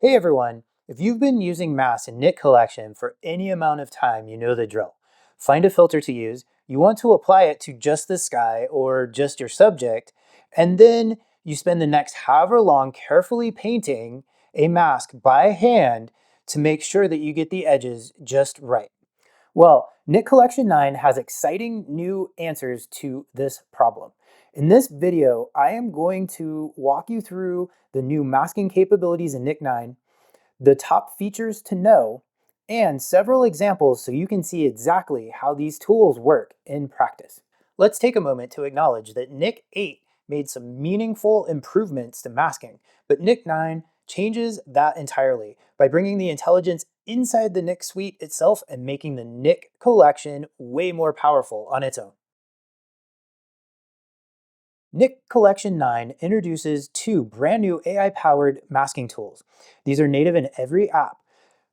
Hey everyone, if you've been using masks in Nik Collection for any amount of time, you know the drill. Find a filter to use, you want to apply it to just the sky or just your subject, and then you spend the next however long carefully painting a mask by hand to make sure that you get the edges just right. Well, Nik Collection 9 has exciting new answers to this problem. In this video, I am going to walk you through the new masking capabilities in Nik-9, the top features to know, and several examples so you can see exactly how these tools work in practice. Let's take a moment to acknowledge that Nik-8 made some meaningful improvements to masking, but Nik-9 changes that entirely by bringing the intelligence inside the Nik suite itself and making the Nik collection way more powerful on its own. Nik Collection 9 introduces two brand new AI-powered masking tools. These are native in every app.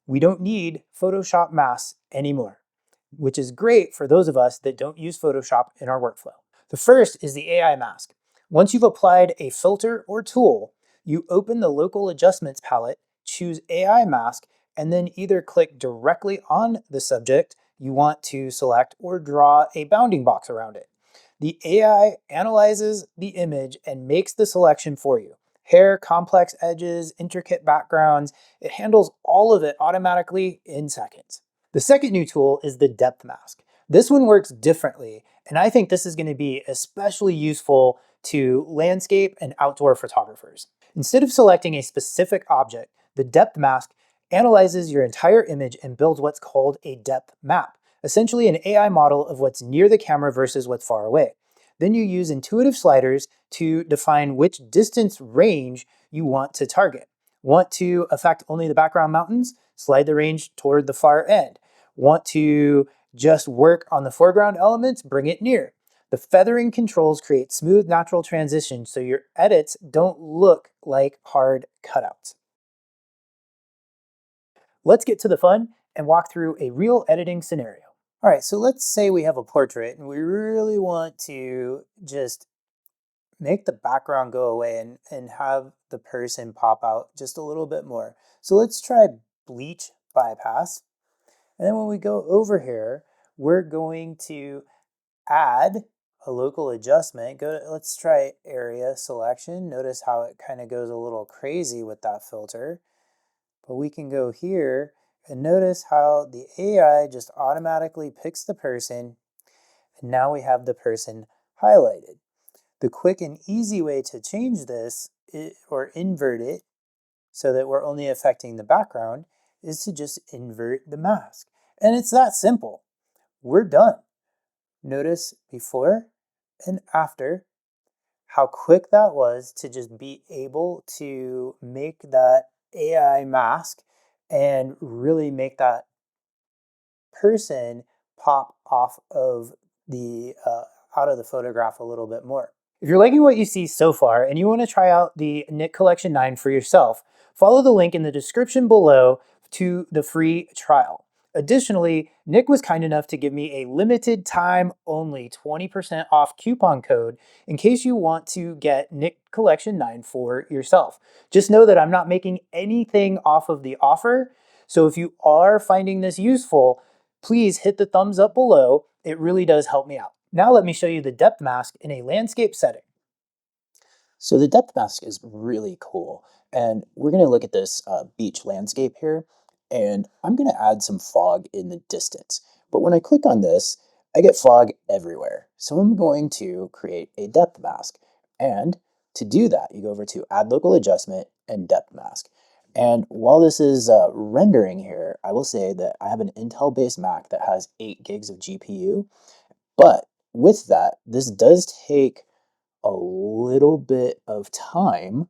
We don't need Photoshop masks anymore, which is great for those of us that don't use Photoshop in our workflow. The first is the AI mask. Once you've applied a filter or tool, you open the local adjustments palette, choose AI mask, and then either click directly on the subject you want to select or draw a bounding box around it. The AI analyzes the image and makes the selection for you. Hair, complex edges, intricate backgrounds, it handles all of it automatically in seconds. The second new tool is the depth mask. This one works differently, and I think this is going to be especially useful to landscape and outdoor photographers. Instead of selecting a specific object, the depth mask analyzes your entire image and builds what's called a depth map, essentially an AI model of what's near the camera versus what's far away. Then you use intuitive sliders to define which distance range you want to target. Want to affect only the background mountains? Slide the range toward the far end. Want to just work on the foreground elements? Bring it near. The feathering controls create smooth, natural transitions so your edits don't look like hard cutouts. Let's get to the fun and walk through a real editing scenario. All right, so let's say we have a portrait and we really want to just make the background go away and have the person pop out just a little bit more. So let's try bleach bypass. And then when we go over here, we're going to add a local adjustment. Let's try area selection. Notice how it kind of goes a little crazy with that filter. But we can go here and notice how the AI just automatically picks the person, and now we have the person highlighted. The quick and easy way to change this or invert it so that we're only affecting the background is to just invert the mask. And it's that simple. We're done. Notice before and after how quick that was to just be able to make that AI mask and really make that person pop off of the out of the photograph a little bit more. If you're liking what you see so far and you want to try out the Nik Collection 9 for yourself, follow the link in the description below to the free trial. Additionally, Nik was kind enough to give me a limited time only 20% off coupon code in case you want to get Nik Collection 9 for yourself. Just know that I'm not making anything off of the offer, so if you are finding this useful, please hit the thumbs up below. It really does help me out. Now let me show you the depth mask in a landscape setting. So the depth mask is really cool. And we're going to look at this beach landscape here. And I'm going to add some fog in the distance. But when I click on this, I get fog everywhere. So I'm going to create a depth mask. And to do that, you go over to Add Local Adjustment and Depth Mask. And while this is rendering here, I will say that I have an Intel-based Mac that has 8 gigs of GPU. But with that, this does take a little bit of time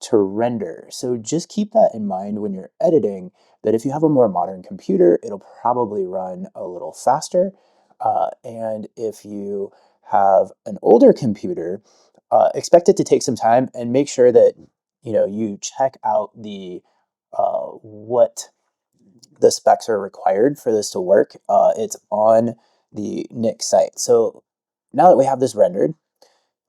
to render. So just keep that in mind when you're editing, that if you have a more modern computer, it'll probably run a little faster. And if you have an older computer, expect it to take some time, and make sure that you check out the what the specs are required for this to work. It's on the Nik site. So now that we have this rendered,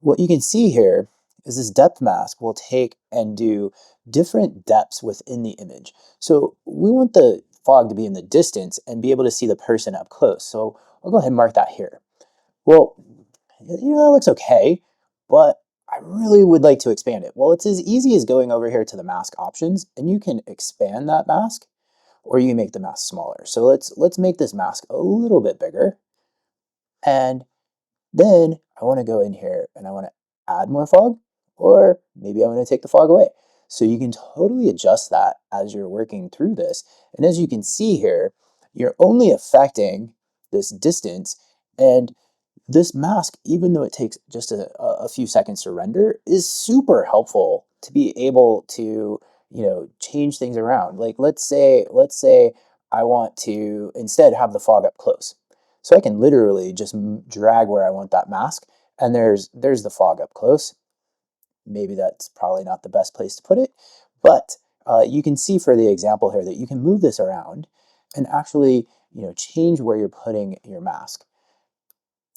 what you can see here is this depth mask will take and do different depths within the image. So we want the fog to be in the distance and be able to see the person up close. So I'll go ahead and mark that here. Well, that looks okay, but I really would like to expand it. Well, it's as easy as going over here to the mask options, and you can expand that mask, or you can make the mask smaller. So let's make this mask a little bit bigger. And then I want to go in here and I want to add more fog, or maybe I want to take the fog away. So you can totally adjust that as you're working through this. And as you can see here, you're only affecting this distance, and this mask, even though it takes just a few seconds to render, is super helpful to be able to, change things around. Like let's say I want to instead have the fog up close. So I can literally just drag where I want that mask, and there's the fog up close. Maybe that's probably not the best place to put it, but you can see for the example here that you can move this around and actually, change where you're putting your mask.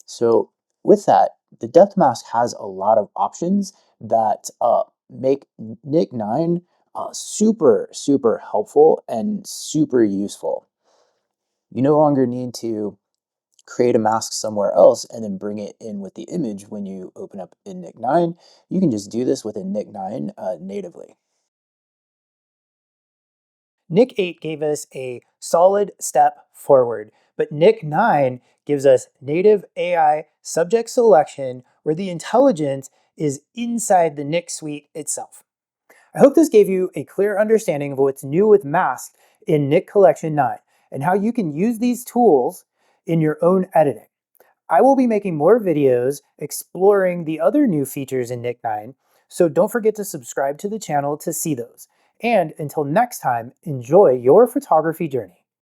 So with that, the depth mask has a lot of options that make NIK-9 super, super helpful and super useful. You no longer need to create a mask somewhere else and then bring it in with the image when you open up in NIK-9. You can just do this within NIK-9 natively. NIK-8 gave us a solid step forward, but NIK-9 gives us native AI subject selection where the intelligence is inside the Nik suite itself. I hope this gave you a clear understanding of what's new with masks in Nik Collection 9 and how you can use these tools in your own editing. I will be making more videos exploring the other new features in Nik-9, so don't forget to subscribe to the channel to see those. And until next time, enjoy your photography journey.